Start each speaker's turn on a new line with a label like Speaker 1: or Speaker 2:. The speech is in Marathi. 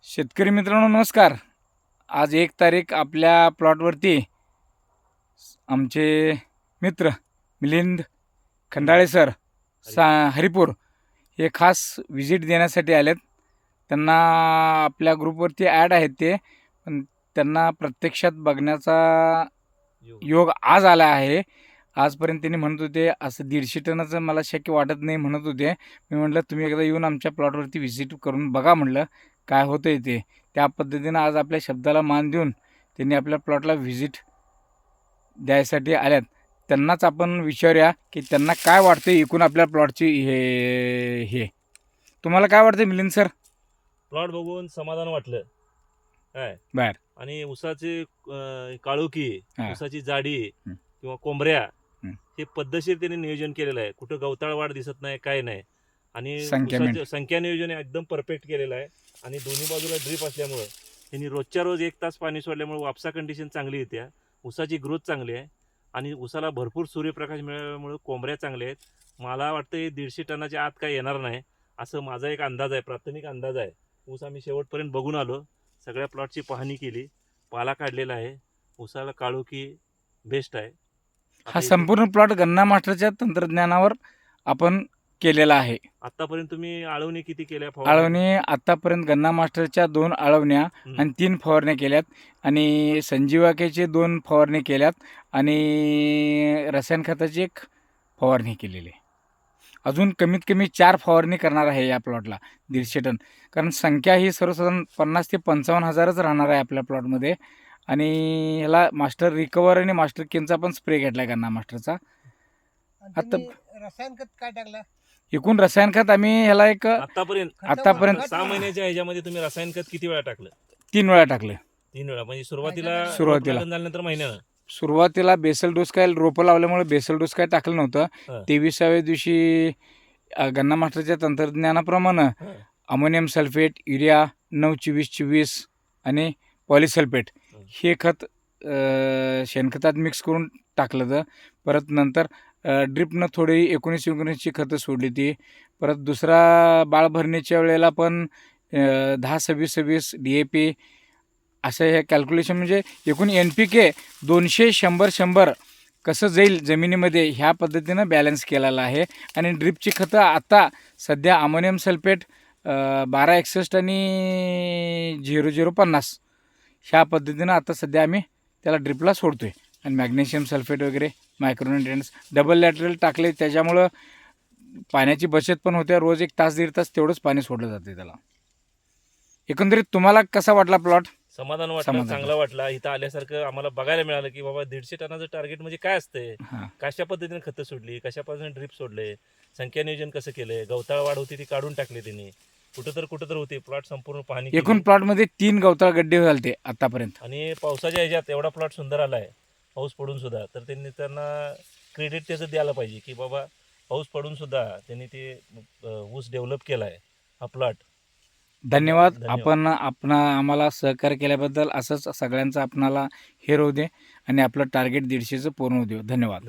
Speaker 1: शेतकरी मित्रांनो नमस्कार. आज 1 तारीख आपल्या प्लॉटवरती आमचे मित्र मिलिंद खंडाळे सर हरिपूर हे खास व्हिजिट देण्यासाठी आलेत. त्यांना आपल्या ग्रुपवरती ॲड आहेत ते, पण त्यांना प्रत्यक्षात बघण्याचा योग आज आला आहे. आजपर्यंत त्यांनी म्हणत होते असं 150 टनाचं मला शक्य वाटत नाही म्हणत होते. मी म्हटलं तुम्ही एकदा येऊन आमच्या प्लॉटवरती व्हिजिट करून बघा म्हटलं काय होतं आहे ते. त्या पद्धतीनं आज आपल्या शब्दाला मान देऊन त्यांनी आपल्या प्लॉटला व्हिजिट द्यायसाठी आल्यात. त्यांनाच आपण विचारूया की त्यांना काय वाटतं एकूण आपल्या प्लॉटची हे तुम्हाला काय वाटतं मिलिंद सर?
Speaker 2: प्लॉट बघून समाधान वाटलं काय
Speaker 1: बर.
Speaker 2: आणि ऊसाची काळोखी,
Speaker 1: हा.
Speaker 2: ऊसाची जाडी
Speaker 1: हं.
Speaker 2: किंवा कोंबऱ्या
Speaker 1: हं.
Speaker 2: हे पद्धतशीर त्यांनी नियोजन केलेलं आहे. कुठं गवताळ वाढ दिसत नाही, काय नाही. आणि
Speaker 1: संख्या
Speaker 2: ऊसाचं संख्या नियोजन एकदम परफेक्ट केलेलं आहे. आणि दोन्ही बाजूला ड्रीप असल्यामुळं त्यांनी रोजच्या रोज 1 तास पाणी सोडल्यामुळे वापसा कंडिशन चांगली येते. ऊसाची ग्रोथ चांगली आहे आणि ऊसाला भरपूर सूर्यप्रकाश मिळाल्यामुळे कोंबऱ्या चांगल्या आहेत. मला वाटतं हे 150 टनाच्या आत काय येणार नाही असं माझा एक अंदाज आहे, प्राथमिक अंदाज आहे. ऊस आम्ही शेवटपर्यंत बघून आलो, सगळ्या प्लॉटची पाहणी केली, पाला काढलेला आहे. ऊसाला काळोखी बेस्ट आहे.
Speaker 1: हा संपूर्ण प्लॉट गन्ना मास्टरच्या तंत्रज्ञानावर आपण केलेला आहे.
Speaker 2: आतापर्यंत तुम्ही आळवणी किती केल्या?
Speaker 1: आळवणी आतापर्यंत गन्ना मास्टरच्या 2 आळवण्या आणि 3 फवारण्या केल्यात आणि संजीवाकेचे 2 फवारणी केल्यात आणि रसायन खताची 1 फवारणी केलेली आहे. अजून कमीत कमी 4 फवारणी करणार आहे या प्लॉटला 150 टन. कारण संख्या ही सर्वसाधारण 50 ते 55 हजारच राहणार आहे आपल्या प्लॉटमध्ये. आणि ह्याला मास्टर रिकवर आणि मास्टर केनचा पण स्प्रे घेतला आहे गन्ना मास्टरचा. आता
Speaker 3: रसायन खत काय टाकलं?
Speaker 1: एकूण रसायन खत आम्ही ह्याला एक
Speaker 2: आतापर्यंत 6 महिन्याच्या ह्याच्यामध्ये तुम्ही रसायन खत किती वेळा टाकलं?
Speaker 1: 3 वेळा टाकले.
Speaker 2: 3 वेळा. म्हणजे सुरुवातीला झाल्यानंतर महिन्यानं
Speaker 1: सुरुवातीला बेसल डोस काय रोपं लावल्यामुळे बेसल डोस काय टाकलं नव्हतं. 23व्या दिवशी गन्ना मास्टरच्या तंत्रज्ञानाप्रमाणे अमोनियम सल्फेट, युरिया 9-24-24 आणि पॉलिसल्फेट हे खत शेणखतात मिक्स करून टाकलं तर. परत नंतर ड्रिपनं थोडी 19-19ची खतं सोडली ती. परत दुसरा बाळ भरणीच्या वेळेला पण 10-26-26 DAP असं हे कॅल्क्युलेशन म्हणजे एकूण NPK 200-100-100 कसं जाईल जमिनीमध्ये ह्या पद्धतीनं बॅलन्स केलेला आहे. आणि ड्रिपची खतं आता सध्या अमोनियम सल्फेट 1261 आणि 0050 ह्या पद्धतीनं आता सध्या आम्ही त्याला ड्रिपला सोडतो आहे. आणि मॅग्नेशियम सल्फेट वगैरे मायक्रोन्युट्रिएंट्स डबल लॅटरल टाकले, त्याच्यामुळं पाण्याची बचत पण होते. रोज 1 तास 1.5 तास तेवढंच पाणी सोडलं जाते त्याला. एकंदरीत तुम्हाला कसा वाटला प्लॉट?
Speaker 2: समाधान वाटलं, चांगला वाटला. इथं आल्यासारखं आम्हाला बघायला मिळालं की बाबा 150 टनाचं टार्गेट म्हणजे काय असतंय, कशा पद्धतीने खतं सोडली, कशा पद्धतीने ड्रिप सोडले, संख्या नियोजन कसं केलंय, गवताळ वाढ होती ती काढून टाकली त्यांनी, कुठं तर होती. प्लॉट संपूर्ण पाणी
Speaker 1: एकूण प्लॉटमध्ये 3 गवताळ गड्डे झालते आतापर्यंत.
Speaker 2: आणि पावसाच्या ह्याच्यात एवढा प्लॉट सुंदर आलाय पाऊस पडून सुद्धा. तर त्यांना क्रेडिट त्याचं द्यायला पाहिजे की बाबा पाऊस पडून सुद्धा त्यांनी ते ऊस डेव्हलप केलाय हा प्लॉट.
Speaker 1: धन्यवाद. आपण आम्हाला सहकार्य केल्याबद्दल. असंच सगळ्यांचं आपणाला हे राहू दे आणि आपलं टार्गेट 150चं पूर्ण होऊ दे. धन्यवाद.